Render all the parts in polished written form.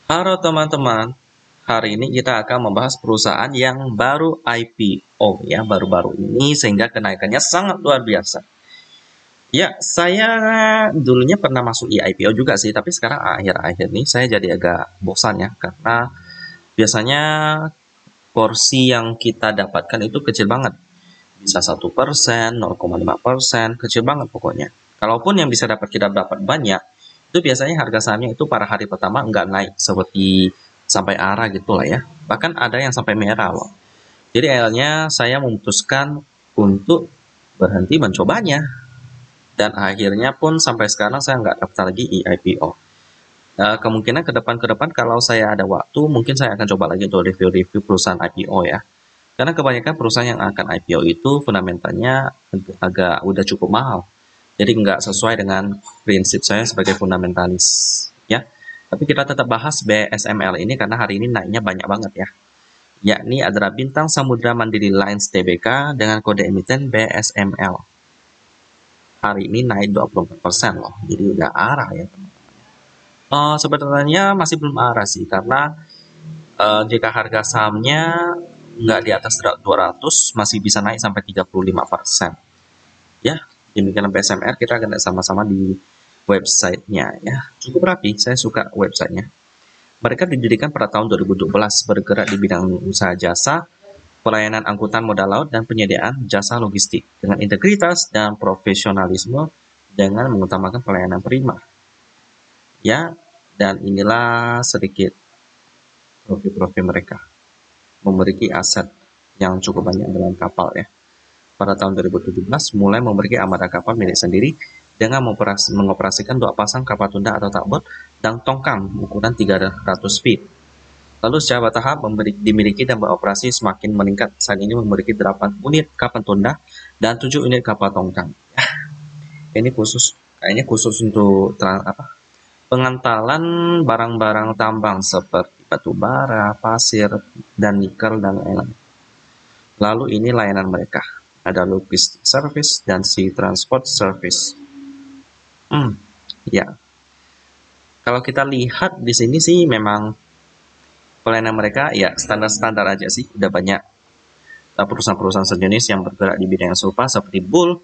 Halo teman-teman, hari ini kita akan membahas perusahaan yang baru IPO ya, baru-baru ini sehingga kenaikannya sangat luar biasa. Ya, saya dulunya pernah masuk IPO juga sih, tapi sekarang akhir-akhir ini saya jadi agak bosan ya, karena biasanya porsi yang kita dapatkan itu kecil banget. Bisa 1%, 0,5%, kecil banget pokoknya. Kalaupun yang bisa kita dapat banyak, itu biasanya harga sahamnya itu pada hari pertama nggak naik seperti sampai arah gitu lah ya. Bahkan ada yang sampai merah loh. Jadi akhirnya saya memutuskan untuk berhenti mencobanya. Dan akhirnya pun sampai sekarang saya nggak daftar lagi IPO. Kemungkinan ke depan kalau saya ada waktu, mungkin saya akan coba lagi untuk review-review perusahaan IPO ya. Karena kebanyakan perusahaan yang akan IPO itu fundamentalnya agak udah cukup mahal. Jadi nggak sesuai dengan prinsip saya sebagai fundamentalis. Ya. Tapi kita tetap bahas BSML ini karena hari ini naiknya banyak banget ya. Yakni adalah Bintang Samudra Mandiri Lines Tbk dengan kode emiten BSML. Hari ini naik 24% loh. Jadi udah arah ya teman. Sebenarnya masih belum arah sih karena jika harga sahamnya nggak di atas 200 masih bisa naik sampai 35%. Ya, demikian BSMR kita akan sama-sama di websitenya ya. Cukup rapi, saya suka websitenya. Mereka didirikan pada tahun 2012, bergerak di bidang usaha jasa, pelayanan angkutan modal laut, dan penyediaan jasa logistik dengan integritas dan profesionalisme dengan mengutamakan pelayanan prima. Ya, dan inilah sedikit profil-profil mereka. Memiliki aset yang cukup banyak dengan kapal ya. Pada tahun 2017 mulai memiliki armada kapal milik sendiri dengan mengoperasikan 2 pasang kapal tunda atau tugboat dan tongkang ukuran 300 feet. Lalu secara bertahap dimiliki dan beroperasi semakin meningkat. Saat ini memiliki 8 unit kapal tunda dan 7 unit kapal tongkang. Ini kayaknya khusus untuk pengantalan barang-barang tambang seperti batu bara, pasir, dan nikel dan lain-lain. Lalu ini layanan mereka. Ada logistik service dan sea transport service. Ya. Kalau kita lihat di sini sih memang pelayanan mereka ya standar-standar aja sih. Udah banyak perusahaan-perusahaan sejenis yang bergerak di bidang yang serupa seperti Bull,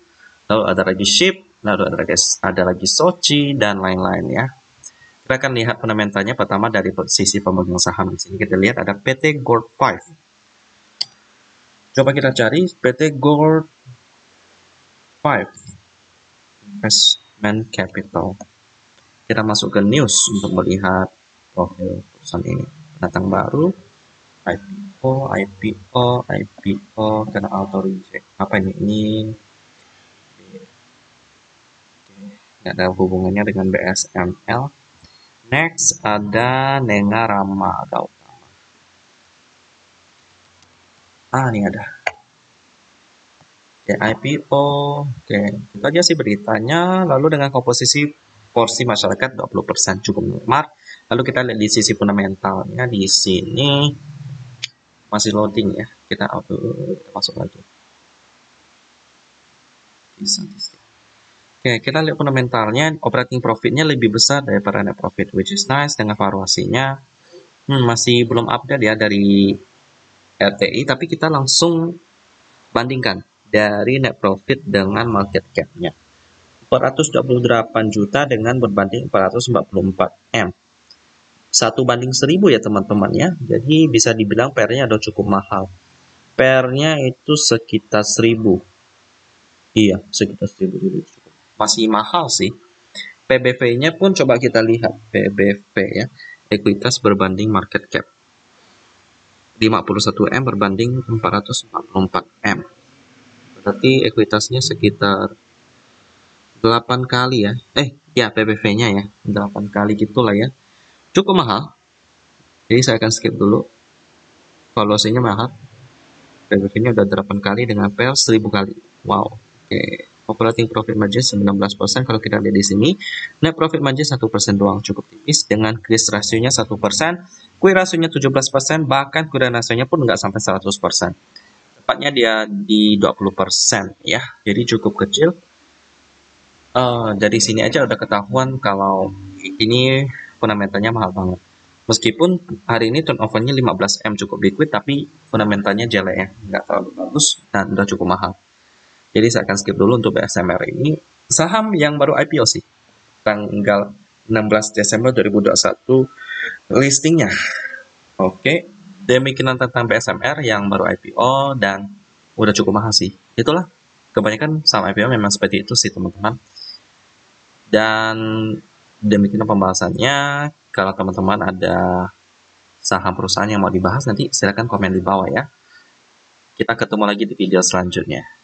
lalu ada lagi Ship, lalu ada lagi Sochi dan lain-lain ya. Kita akan lihat fundamentalnya pertama dari sisi pemegang saham. Di sini kita lihat ada PT Gold 5. Coba kita cari PT Gold 5 Investment Capital. Kita masuk ke news untuk melihat profil perusahaan ini. Pendatang baru, IPO, karena auto reject. Apa ini? Ini nggak ada hubungannya dengan BSML. Next ada Nenga Rama Gautama. Ini ada. Oke, IPO. Oke, itu aja sih beritanya. Lalu dengan komposisi porsi masyarakat 20% cukup normal. Lalu kita lihat di sisi fundamentalnya di sini masih loading ya. Kita masuk lagi. Oke, kita lihat fundamentalnya, operating profitnya lebih besar daripada net profit, which is nice. Dengan valuasinya masih belum update ya dari RTI, tapi kita langsung bandingkan dari net profit dengan market cap-nya. 428 juta dengan berbanding 444 M. 1:1000 ya teman-teman ya. Jadi bisa dibilang PR-nya udah cukup mahal. PR-nya itu sekitar 1000. Iya, sekitar 1000 cukup. Masih mahal sih. PBV-nya pun coba kita lihat. PBV ya. Ekuitas berbanding market cap. 51 M berbanding 444 M. Berarti ekuitasnya sekitar 8 kali ya. PBV-nya ya. 8 kali gitulah ya. Cukup mahal. Jadi saya akan skip dulu. Valuasinya mahal. PBV-nya udah 8 kali dengan PL 1000 kali. Wow. Oke. Operating profit margin 19% kalau kita lihat di sini. Net profit margin 1% doang, cukup tipis dengan kris rasionya 1%, QI rasionya 17%, bahkan QI rasionya pun nggak sampai 100%. Tepatnya dia di 20% ya. Jadi cukup kecil. Dari sini aja udah ketahuan kalau ini fundamentalnya mahal banget. Meskipun hari ini turnovernya 15M cukup liquid, tapi fundamentalnya jelek ya, nggak terlalu bagus dan udah cukup mahal. Jadi saya akan skip dulu untuk BSMR ini. Saham yang baru IPO sih, tanggal 16 Desember 2021 listingnya. Oke, demikian tentang BSMR yang baru IPO dan udah cukup mahal sih. Itulah, kebanyakan saham IPO memang seperti itu sih teman-teman. Dan demikian pembahasannya. Kalau teman-teman ada saham perusahaan yang mau dibahas, nanti silakan komen di bawah ya. Kita ketemu lagi di video selanjutnya.